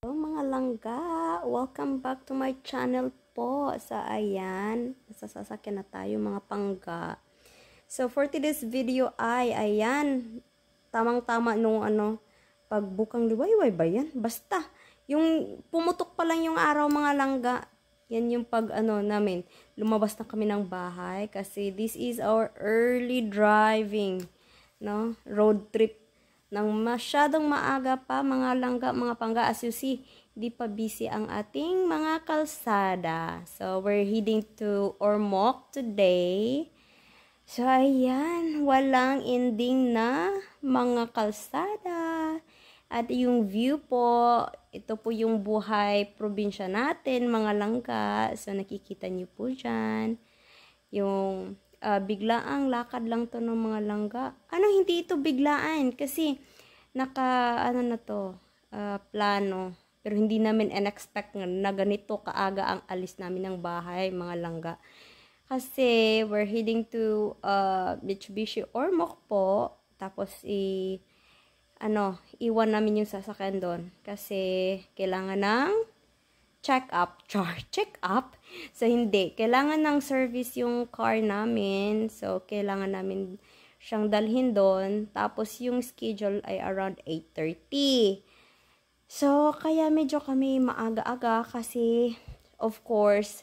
Hello mga langga! Welcome back to my channel po. Sa ayan, nasa sasakyan na tayo mga pangga. So for today's video ay ayan, tamang-tama nung pagbukang liwayway ba yan? Basta, yung pumutok pa lang yung araw mga langga. Yan yung namin, lumabas na kami ng bahay kasi this is our early driving, no? Road trip nang masyadong maaga pa mga langga, mga pangga. As you see, di pa busy ang ating mga kalsada. So, we're heading to Ormoc today. So, ayan, walang ending na mga kalsada. At yung view po, ito po yung buhay probinsya natin, mga langga. So, nakikita niyo po dyan. Yung biglaang lakad lang to ng mga langga. Hindi ito biglaan kasi plano. Pero hindi namin in-expect na ganito kaaga ang alis namin ng bahay, mga langga. Kasi we're heading to Mitsubishi Ormoc po. Tapos iwan namin yung sasakyan doon kasi kailangan ng check up. So, hindi. Kailangan ng service yung car namin. So, kailangan namin siyang dalhin doon. Tapos, yung schedule ay around 8:30. So, kaya medyo kami maaga-aga kasi, of course,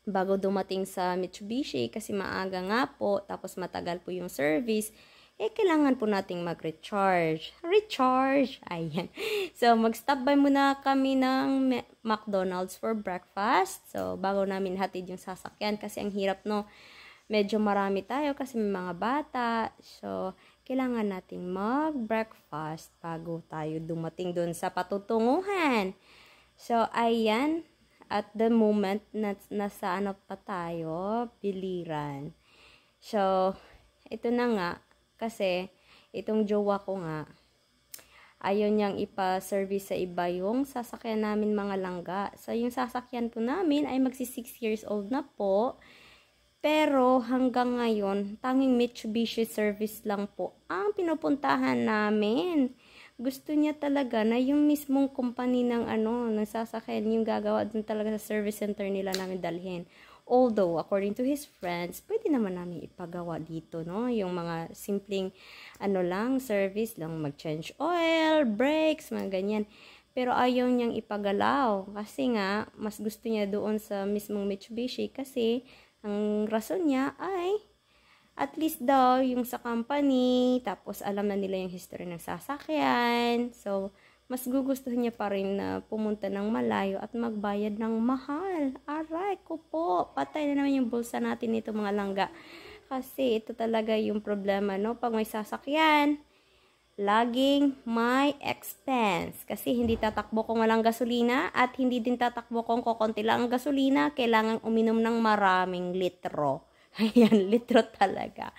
bago dumating sa Mitsubishi, kasi maaga nga po, tapos matagal po yung service, kailangan po nating mag-recharge. Ayan. So, mag-stop by muna kami ng McDonald's for breakfast. So, bago namin hatid yung sasakyan kasi ang hirap, no? Medyo marami tayo kasi may mga bata. So, kailangan nating mag-breakfast bago tayo dumating dun sa patutunguhan. So, ayan. At the moment, nasa pa tayo? Biliran. So, ito na nga. Kasi, itong jowa ko nga, ayaw niyang ipa-service sa iba yung sasakyan namin mga langga. So, yung sasakyan po namin ay magsi 6 years old na po. Pero, hanggang ngayon, tanging Mitsubishi service lang po ang pinupuntahan namin. Gusto niya talaga na yung mismong company ng ng sasakyan yung gagawa dun talaga sa service center nila namin dalhin. Although, according to his friends, pwede naman namin ipagawa dito, no? Yung mga simpleng, service lang, mag-change oil, brakes, mga ganyan. Pero ayaw niyang ipagalaw. Kasi nga, mas gusto niya doon sa mismong Mitsubishi. Kasi, ang rason niya ay, at least daw, yung sa company, tapos alam na nila yung history ng sasakyan. So, mas gugustuhin niya pa rin na pumunta ng malayo at magbayad ng mahal. Aray ko po, patay na naman yung bulsa natin nito mga langga. Kasi ito talaga yung problema, no? Pag may sasakyan, laging may expense. Kasi hindi tatakbo kung walang gasolina at hindi din tatakbo kung kokonti lang ang gasolina. Kailangan uminom ng maraming litro. Ayan, litro talaga.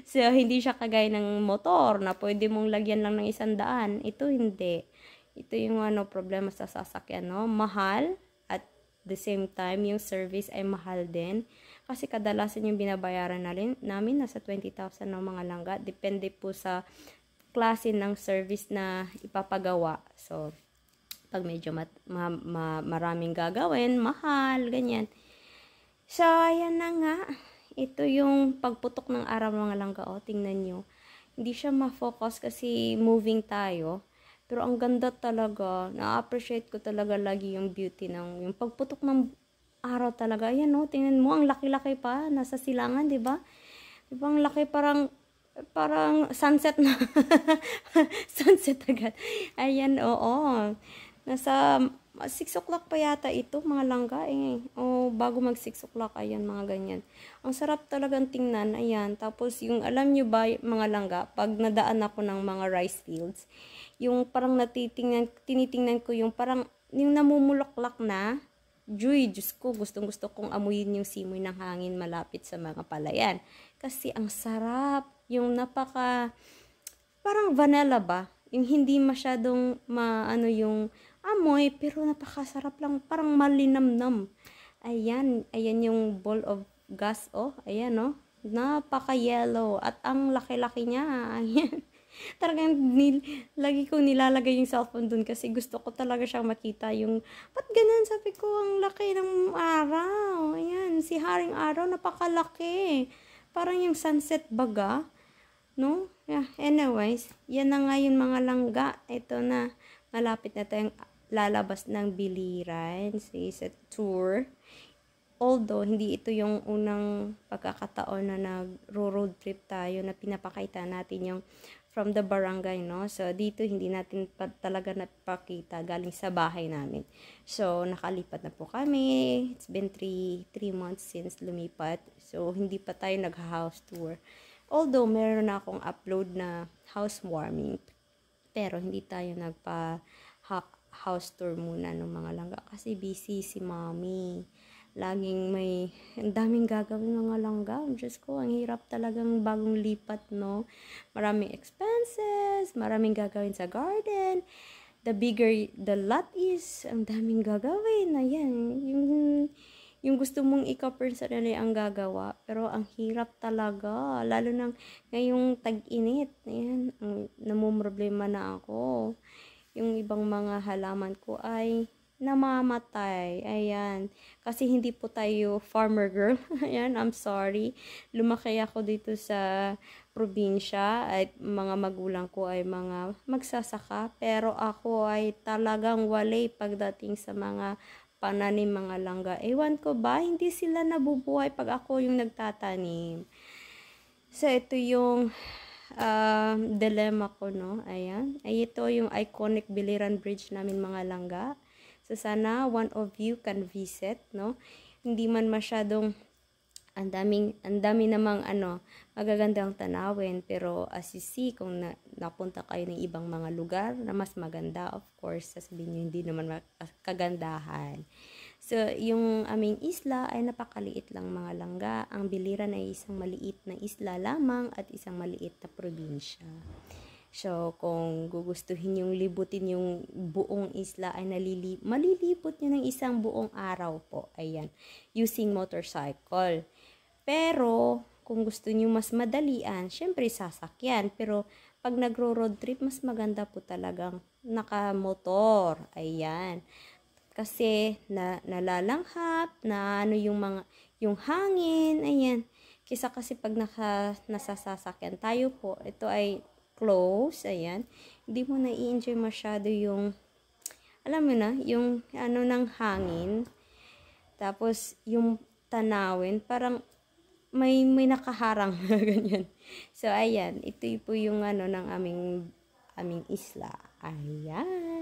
So, hindi siya kagaya ng motor na pwede mong lagyan lang ng 100. Ito hindi. Ito yung problema sa sasakyan, no? Mahal at the same time yung service ay mahal din. Kasi kadalasan yung binabayaran namin nasa 20,000 ng mga langga. Depende po sa klase ng service na ipapagawa. So, pag medyo maraming gagawin, mahal, ganyan. So, ayan na nga. Ito yung pagputok ng araw mga langga. O, tingnan nyo. Hindi siya ma-focus kasi moving tayo. Pero ang ganda talaga. Na-appreciate ko talaga lagi yung beauty ng yung pagputok ng araw talaga. Ayan, no? Tingnan mo, ang laki-laki pa. Nasa silangan, di ba? Di ba, ang laki parang sunset na. Sunset agad. Ayan, oo. Nasa 6 o'clock pa yata ito, mga langga. Bago mag 6 o'clock, ayan, mga ganyan. Ang sarap talagang tingnan, ayan. Tapos, yung, alam nyo ba, mga langga, pag nadaan ako ng mga rice fields, yung parang tinitingnan ko yung parang, yung namumulaklak na, Diyos ko, gustong-gusto kong amuyin yung simoy ng hangin malapit sa mga palayan. Kasi ang sarap, yung parang vanilla ba? Yung hindi masyadong yung amoy, pero napakasarap lang, parang malinamnam. Ayan yung bowl of gas, ayan, napaka-yellow, at ang laki-laki niya, ayan. Talagang lagi kong nilalagay yung cellphone dun kasi gusto ko talaga siyang makita yung, ba't ganun? Sabi ko, ang laki ng araw. Ayan, si Haring Araw, napakalaki. Parang yung sunset baga, no? Yeah, anyways, yan na nga yung mga langga. Ito na, malapit na tayong lalabas ng biliran. Sa tour. Although, hindi ito yung unang pagkakataon na nag-road trip tayo na pinapakita natin yung from the barangay, no? So, dito hindi natin talaga napakita galing sa bahay namin. So, nakalipat na po kami. It's been 3 months since lumipat. So, hindi pa tayo nag-house tour. Although, meron na akong upload na housewarming. Pero, hindi tayo house tour muna ng mga langga kasi busy si mommy. Laging may, ang daming gagawin mga langga. Diyos ko, ang hirap talagang bagong lipat, no? Maraming expenses, maraming gagawin sa garden. The bigger the lot is, ang daming gagawin. Ayan, yung gusto mong ikaw personally ang gagawa. Pero ang hirap talaga. Lalo nang ngayong tag-init. Ayan, namumroblema na ako. Yung ibang mga halaman ko ay namamatay. Ayan. Kasi hindi po tayo farmer girl. Ayan, I'm sorry. Lumaki ako dito sa probinsya at mga magulang ko ay mga magsasaka. Pero ako ay talagang walay pagdating sa mga pananim, mga langga. Ewan ko ba, hindi sila nabubuhay pag ako yung nagtatanim. So, ito yung dilemma ko, no? Ayan. Ay, ito yung iconic Biliran Bridge namin, mga langga. So, sana one of you can visit, no? Hindi man masyadong ang dami namang magagandang tanawin, pero as you see, kung napunta kayo ng ibang mga lugar na mas maganda, of course, sasabihin nyo hindi naman kagandahan. So, yung aming isla ay napakaliit lang, mga langga. Ang Biliran ay isang maliit na isla lamang at isang maliit na probinsya. So, kung gugustuhin yung libutin yung buong isla ay malilibot nyo ng isang buong araw po. Ayan, using motorcycle. Pero, kung gusto nyo mas madalian, syempre sasakyan. Pero, pag nagro-road trip, mas maganda po talagang nakamotor. Ayan. Kasi, nalalanghap, yung hangin, ayan. Kisa kasi pag nasasakyan tayo po, ito ay close, ayan, hindi mo na i-enjoy masyado yung, alam mo na, yung ng hangin, tapos yung tanawin, parang may nakaharang na ganyan. So, ayan, ito po yung ng aming isla. Ayan.